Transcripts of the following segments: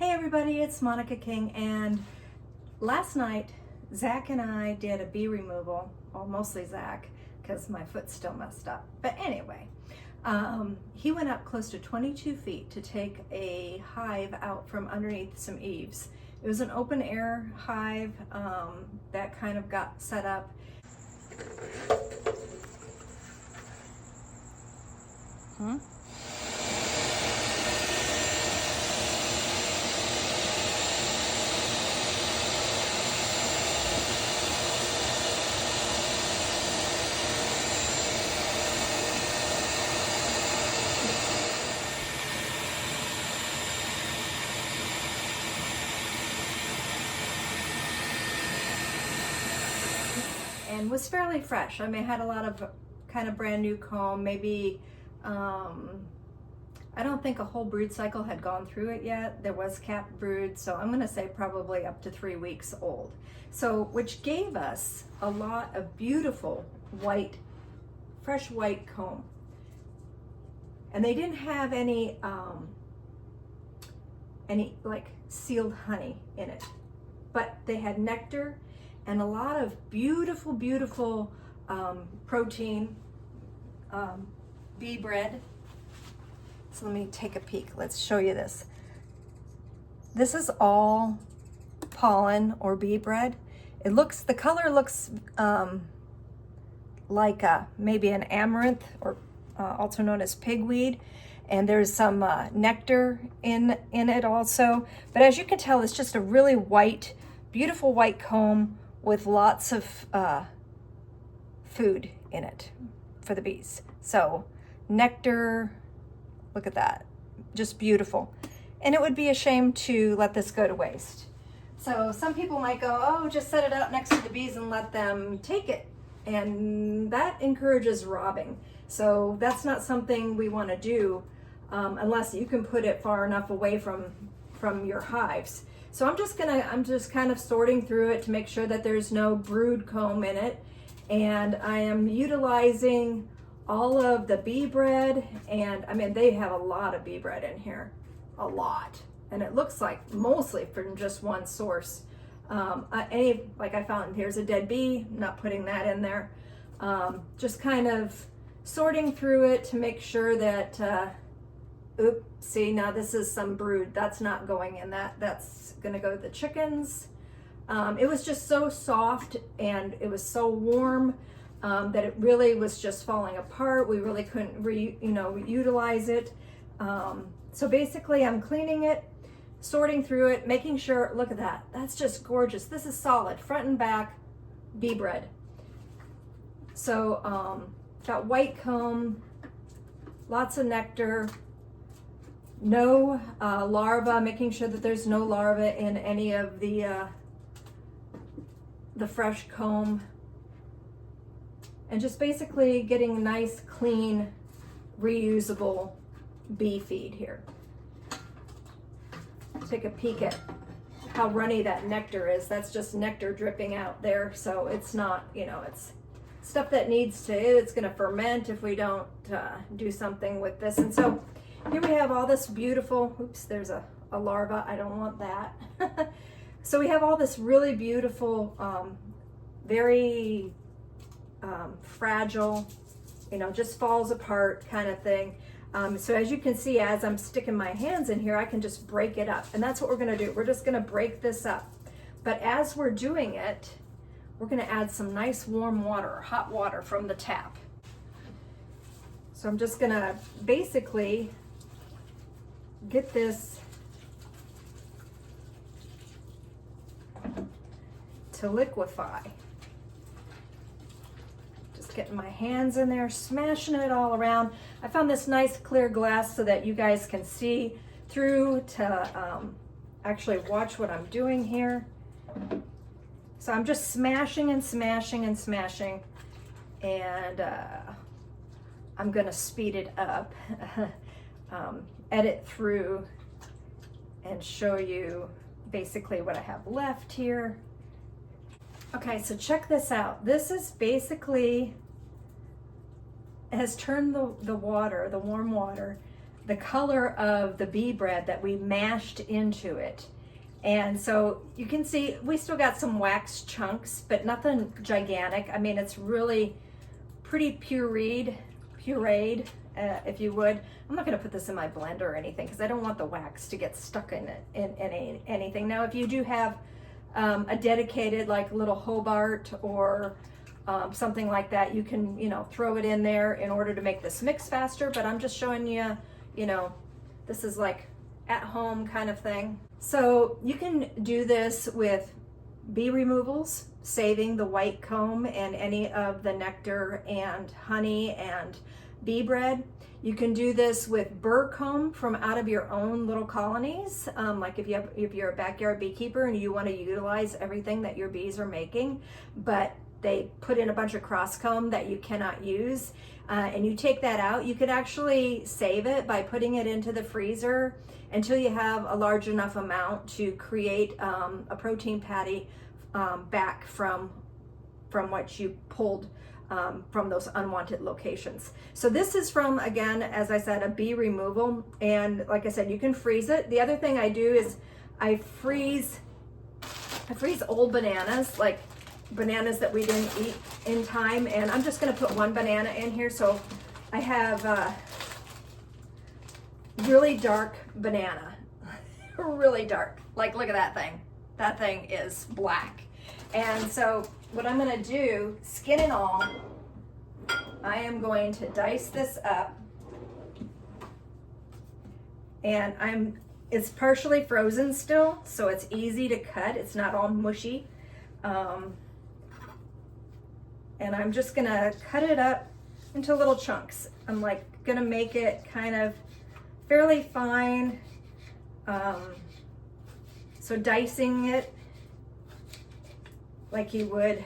Hey everybody, it's Monica King, and last night Zach and I did a bee removal, well mostly Zach because my foot's still messed up, but anyway, he went up close to 22 feet to take a hive out from underneath some eaves. It was an open air hive that kind of got set up. And was fairly fresh. I mean, I had a lot of kind of brand new comb, maybe, I don't think a whole brood cycle had gone through it yet. There was capped brood, so I'm gonna say probably up to 3 weeks old. So, which gave us a lot of beautiful white, fresh white comb. And they didn't have any like sealed honey in it, but they had nectar and a lot of beautiful, beautiful protein, bee bread. So let me take a peek. Let's show you this. This is all pollen or bee bread. It looks, the color looks like maybe an amaranth, or also known as pigweed. And there's some nectar in it also. But as you can tell, it's just a really white, beautiful white comb with lots of food in it for the bees. So nectar, look at that, just beautiful. And it would be a shame to let this go to waste. So some people might go, oh, just set it out next to the bees and let them take it. And that encourages robbing. So that's not something we want to do unless you can put it far enough away from your hives. So I'm just kind of sorting through it to make sure that there's no brood comb in it. And I am utilizing all of the bee bread, and I mean, they have a lot of bee bread in here, a lot. And it looks like mostly from just one source. Like I found, here's a dead bee, not putting that in there. Just kind of sorting through it to make sure that, oops, see, now this is some brood. That's not going in that. That's gonna go to the chickens. It was just so soft and it was so warm that it really was just falling apart. We really couldn't utilize it. So basically I'm cleaning it, sorting through it, making sure, look at that. That's just gorgeous. This is solid, front and back bee bread. So got white comb, lots of nectar, no larva, making sure that there's no larva in any of the fresh comb, and just basically getting nice, clean, reusable bee feed here. Take a peek at how runny that nectar is. That's just nectar dripping out there, so it's not, it's stuff that it's gonna ferment if we don't do something with this. And so here we have all this beautiful, oops, there's a larva, I don't want that. So we have all this really beautiful, very fragile, just falls apart kind of thing. So as you can see, as I'm sticking my hands in here, I can just break it up. And that's what we're gonna do. We're just gonna break this up. But as we're doing it, we're gonna add some nice warm water, or hot water from the tap. So I'm just gonna basically get this to liquefy. Just getting my hands in there, smashing it all around. I found this nice clear glass so that you guys can see through to actually watch what I'm doing here. So I'm just smashing and smashing and smashing, and I'm gonna speed it up, edit through and show you basically what I have left here. Okay, so check this out. This is basically, has turned the water, the warm water, the color of the bee bread that we mashed into it. And so you can see we still got some wax chunks, but nothing gigantic. I mean, it's really pretty pureed, if you would. I'm not gonna put this in my blender or anything because I don't want the wax to get stuck in it, in anything. Now, if you do have a dedicated like little Hobart or something like that, you can, you know, throw it in there in order to make this mix faster, but I'm just showing you, you know, this is like at home kind of thing. So you can do this with bee removals, saving the white comb and any of the nectar and honey and bee bread. You can do this with burr comb from out of your own little colonies. Like if you're a backyard beekeeper and you want to utilize everything that your bees are making, but they put in a bunch of cross comb that you cannot use, and you take that out, you could actually save it by putting it into the freezer until you have a large enough amount to create a protein patty back from what you pulled from those unwanted locations. So this is from, again, as I said, a bee removal, and like I said, you can freeze it. The other thing I do is I freeze old bananas, like bananas that we didn't eat in time, and I'm just going to put one banana in here. So I have really dark banana, really dark. Like, look at that thing. That thing is black. And so what I'm going to do, skin and all, I am going to dice this up, and it's partially frozen still, so it's easy to cut. It's not all mushy. And I'm just gonna cut it up into little chunks. I'm like gonna make it kind of fairly fine. So dicing it like you would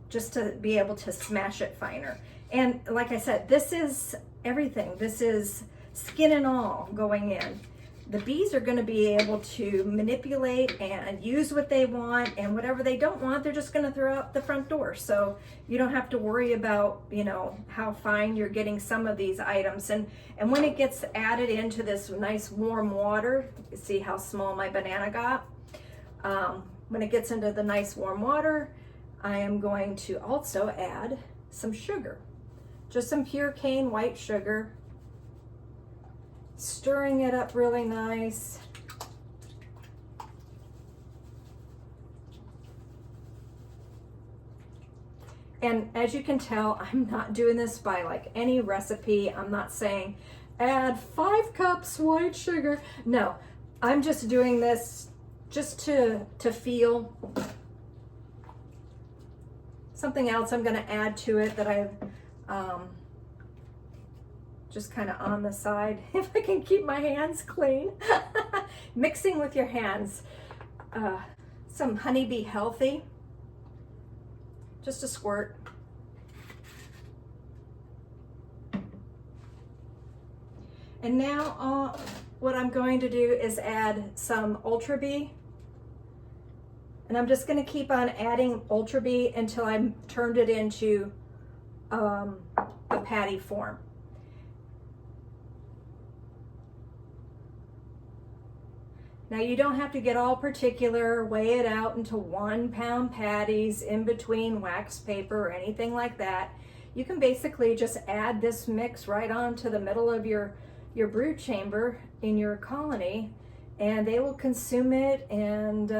just to be able to smash it finer. And like I said, this is everything. This is skin and all going in. The bees are going to be able to manipulate and use what they want, and whatever they don't want, they're just going to throw out the front door. So you don't have to worry about, you know, how fine you're getting some of these items. And when it gets added into this nice warm water, you see how small my banana got? When it gets into the nice warm water, I am going to also add some sugar, just some pure cane white sugar. Stirring it up really nice. And as you can tell, I'm not doing this by like any recipe. I'm not saying add 5 cups white sugar. No, I'm just doing this just to feel. Something else I'm going to add to it that I've just kind of on the side, if I can keep my hands clean. Mixing with your hands. Some Honeybee Healthy, just a squirt. And now what I'm going to do is add some Ultra Bee. And I'm just going to keep on adding Ultra Bee until I'm turned it into a patty form. Now you don't have to get all particular, weigh it out into 1 pound patties in between wax paper or anything like that. You can basically just add this mix right onto the middle of your brood chamber in your colony, and they will consume it, and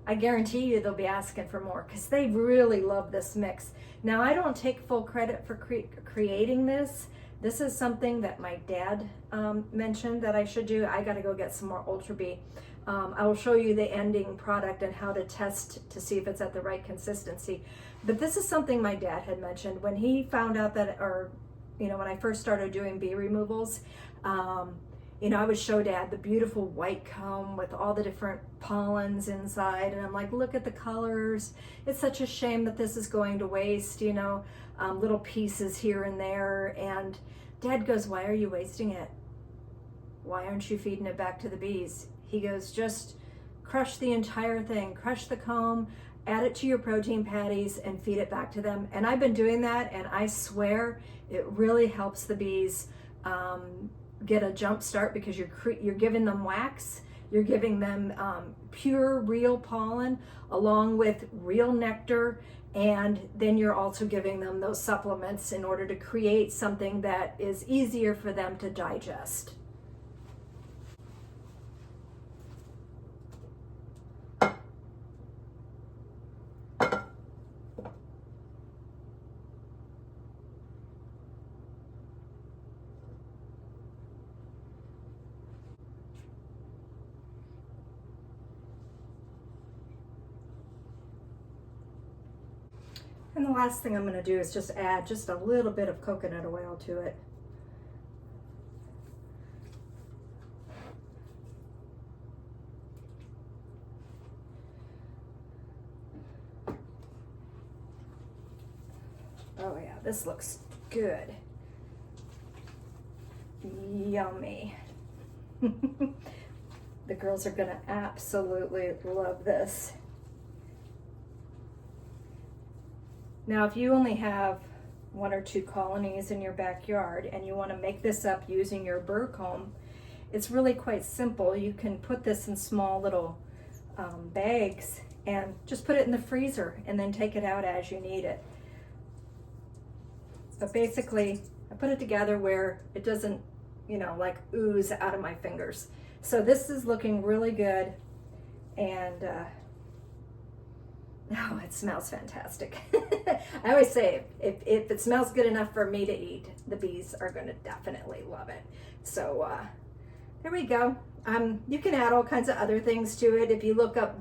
I guarantee you they'll be asking for more because they really love this mix. Now I don't take full credit for creating this. This is something that my dad mentioned that I should do. I got to go get some more Ultra Bee. I will show you the ending product and how to test to see if it's at the right consistency. But this is something my dad had mentioned when he found out that, or when I first started doing bee removals. I would show Dad the beautiful white comb with all the different pollens inside, and I'm like, look at the colors. It's such a shame that this is going to waste, little pieces here and there. And Dad goes, why are you wasting it? Why aren't you feeding it back to the bees? He goes, just crush the entire thing, crush the comb, add it to your protein patties and feed it back to them. And I've been doing that, and I swear it really helps the bees get a jump start, because you're giving them wax, you're giving them pure, real pollen along with real nectar, and then you're also giving them those supplements in order to create something that is easier for them to digest. And the last thing I'm going to do is just add just a little bit of coconut oil to it. Oh yeah, this looks good. Yummy. The girls are going to absolutely love this. Now, if you only have 1 or 2 colonies in your backyard and you want to make this up using your Burr comb, it's really quite simple. You can put this in small little bags and just put it in the freezer and then take it out as you need it. But basically, I put it together where it doesn't, like ooze out of my fingers. So this is looking really good, and oh, it smells fantastic. I always say, if it smells good enough for me to eat, the bees are going to definitely love it. So there we go. You can add all kinds of other things to it. If you look up,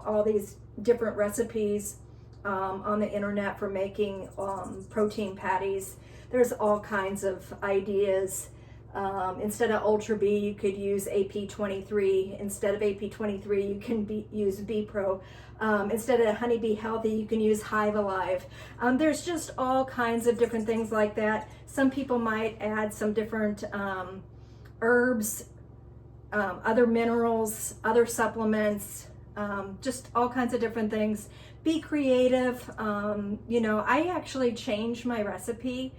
all these different recipes on the internet for making protein patties, there's all kinds of ideas. Instead of Ultra B, you could use AP23. Instead of AP23, you can use B Pro. Instead of Honeybee Healthy, you can use Hive Alive. There's just all kinds of different things like that. Some people might add some different herbs, other minerals, other supplements, just all kinds of different things. Be creative. I actually change my recipe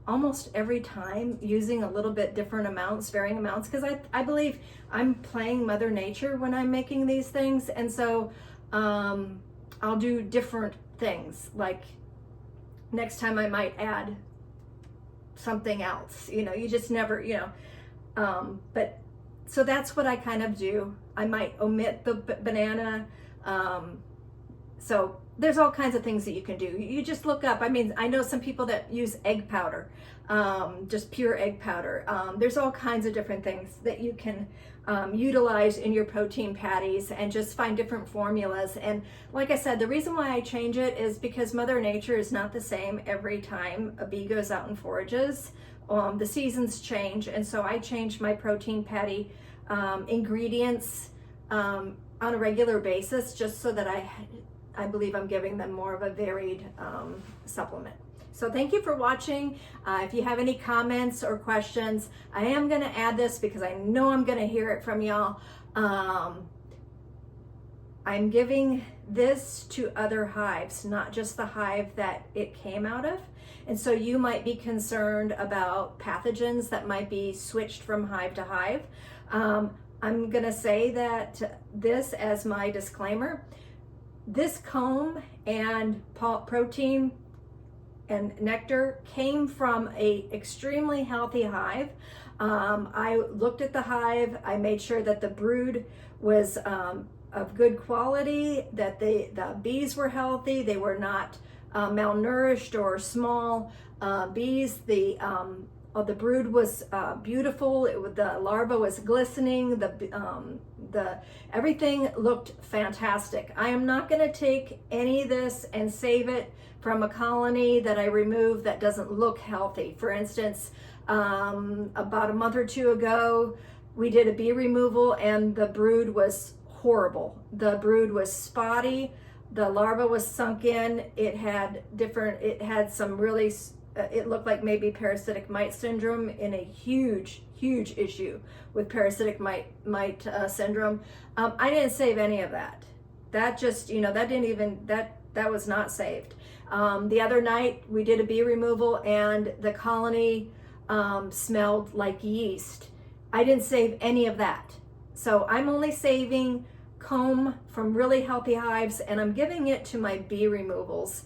almost every time, using a little bit different amounts, varying amounts, because I believe I'm playing Mother Nature when I'm making these things. And so I'll do different things. Like next time I might add something else, you just never, but so that's what I kind of do. I might omit the banana. So there's all kinds of things that you can do. You just look up. I mean, I know some people that use egg powder, just pure egg powder. There's all kinds of different things that you can utilize in your protein patties, and just find different formulas. And like I said, the reason why I change it is because Mother Nature is not the same every time a bee goes out and forages. The seasons change, and so I change my protein patty ingredients on a regular basis, just so that I believe I'm giving them more of a varied supplement. So thank you for watching. If you have any comments or questions, I am going to add this because I know I'm going to hear it from y'all. I'm giving this to other hives, not just the hive that it came out of. And so you might be concerned about pathogens that might be switched from hive to hive. I'm going to say that this, as my disclaimer, this comb and protein and nectar came from a extremely healthy hive. I looked at the hive. I made sure that the brood was of good quality, that the bees were healthy. They were not malnourished or small bees. The brood was beautiful. The larva was glistening. The everything looked fantastic. I am not going to take any of this and save it from a colony that I removed that doesn't look healthy. For instance, about a month or 2 ago, we did a bee removal, and the brood was horrible. The brood was spotty. The larva was sunk in. It had some really, it looked like maybe parasitic mite syndrome, in a huge issue with parasitic mite syndrome. I didn't save any of that. that just, you know, that didn't even, that was not saved. The other night we did a bee removal and the colony smelled like yeast. I didn't save any of that. So I'm only saving comb from really healthy hives, and I'm giving it to my bee removals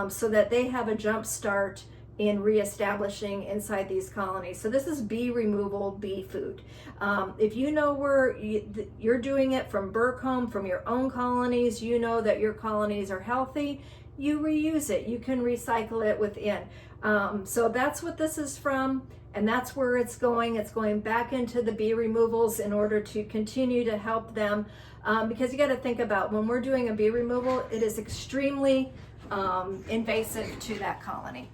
so that they have a jump start in reestablishing inside these colonies. So this is bee removal, bee food. If you know where you're doing it from Burr comb, from your own colonies, you know that your colonies are healthy, you reuse it. You can recycle it within. So that's what this is from, and that's where it's going. It's going back into the bee removals in order to continue to help them, because you got to think about when we're doing a bee removal, it is extremely invasive to that colony.